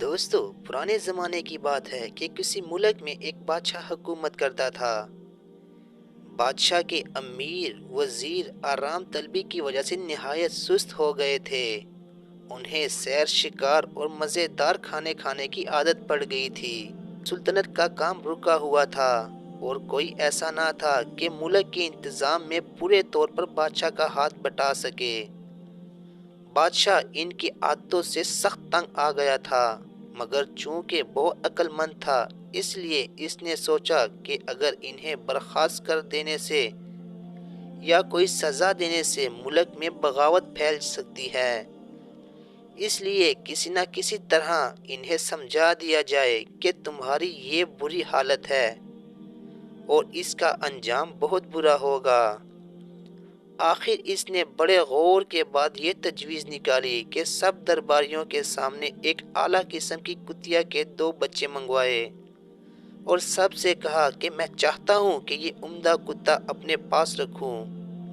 दोस्तों, पुराने ज़माने की बात है कि किसी मुल्क में एक बादशाह हुकूमत करता था। बादशाह के अमीर वज़ीर आराम तलबी की वजह से निहायत सुस्त हो गए थे। उन्हें सैर शिकार और मज़ेदार खाने खाने की आदत पड़ गई थी। सुल्तनत का काम रुका हुआ था और कोई ऐसा ना था कि मुल्क के इंतज़ाम में पूरे तौर पर बादशाह का हाथ बटा सके। बादशाह इनकी आदतों से सख्त तंग आ गया था, मगर चूंकि बहुत अक्लमंद था, इसलिए इसने सोचा कि अगर इन्हें बर्खास्त कर देने से या कोई सज़ा देने से मुल्क में बगावत फैल सकती है, इसलिए किसी न किसी तरह इन्हें समझा दिया जाए कि तुम्हारी ये बुरी हालत है और इसका अंजाम बहुत बुरा होगा। आखिर इसने बड़े गौर के बाद ये तजवीज़ निकाली कि सब दरबारियों के सामने एक आला किस्म की कुतिया के 2 बच्चे मंगवाए और सबसे कहा कि मैं चाहता हूँ कि ये उम्दा कुत्ता अपने पास रखूँ।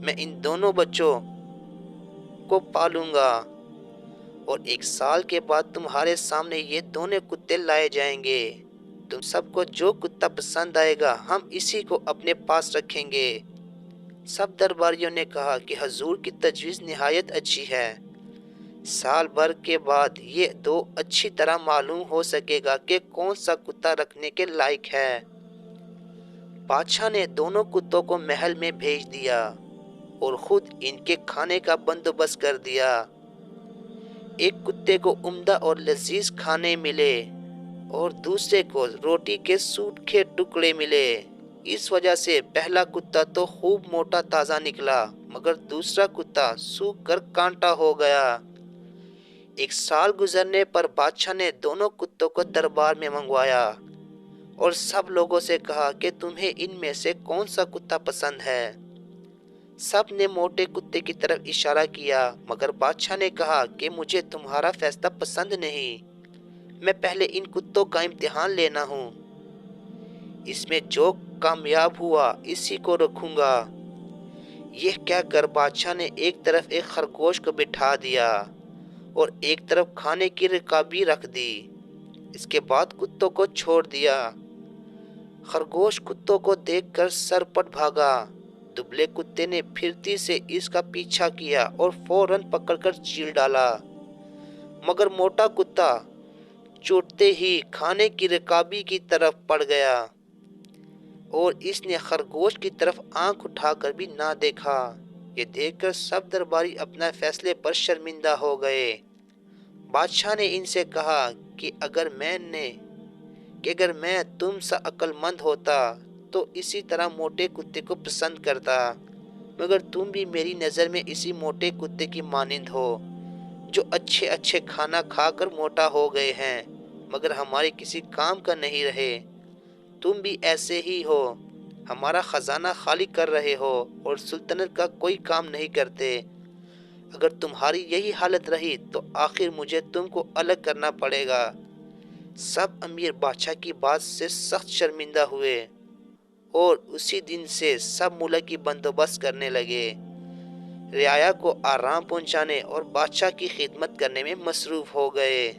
मैं इन दोनों बच्चों को पालूंगा और 1 साल के बाद तुम्हारे सामने ये दोनों कुत्ते लाए जाएंगे। तुम सबको जो कुत्ता पसंद आएगा हम इसी को अपने पास रखेंगे। सब दरबारियों ने कहा कि हजूर की तजवीज़ निहायत अच्छी है। साल भर के बाद ये 2 अच्छी तरह मालूम हो सकेगा कि कौन सा कुत्ता रखने के लायक है। बादशाह ने दोनों कुत्तों को महल में भेज दिया और खुद इनके खाने का बंदोबस्त कर दिया। एक कुत्ते को उम्दा और लजीज खाने मिले और दूसरे को रोटी के सूखे टुकड़े मिले। इस वजह से पहला कुत्ता तो खूब मोटा ताज़ा निकला, मगर दूसरा कुत्ता सूख कर कांटा हो गया। 1 साल गुजरने पर बादशाह ने दोनों कुत्तों को दरबार में मंगवाया और सब लोगों से कहा कि तुम्हें इनमें से कौन सा कुत्ता पसंद है। सब ने मोटे कुत्ते की तरफ इशारा किया, मगर बादशाह ने कहा कि मुझे तुम्हारा फैसला पसंद नहीं। मैं पहले इन कुत्तों का इम्तिहान लेना हूँ। इसमें जो कामयाब हुआ इसी को रखूंगा। यह कहकर बादशाह ने एक तरफ एक खरगोश को बिठा दिया और एक तरफ खाने की रकाबी रख दी। इसके बाद कुत्तों को छोड़ दिया। खरगोश कुत्तों को देखकर सरपट भागा। दुबले कुत्ते ने फिरती से इसका पीछा किया और फौरन पकड़कर चीर डाला, मगर मोटा कुत्ता छूटते ही खाने की रकाबी की तरफ पड़ गया और इसने खरगोश की तरफ आंख उठाकर भी ना देखा। ये देखकर सब दरबारी अपना फैसले पर शर्मिंदा हो गए। बादशाह ने इनसे कहा कि अगर मैं तुम सा अक्लमंद होता तो इसी तरह मोटे कुत्ते को पसंद करता, मगर तुम भी मेरी नज़र में इसी मोटे कुत्ते की मानिंद हो जो अच्छे अच्छे खाना खाकर मोटा हो गए हैं, मगर हमारे किसी काम का नहीं रहे। तुम भी ऐसे ही हो, हमारा खजाना खाली कर रहे हो और सुल्तनत का कोई काम नहीं करते। अगर तुम्हारी यही हालत रही तो आखिर मुझे तुमको अलग करना पड़ेगा। सब अमीर बादशाह की बात से सख्त शर्मिंदा हुए और उसी दिन से सब मुल्क की बंदोबस्त करने लगे, रियाया को आराम पहुंचाने और बादशाह की खिदमत करने में मसरूफ़ हो गए।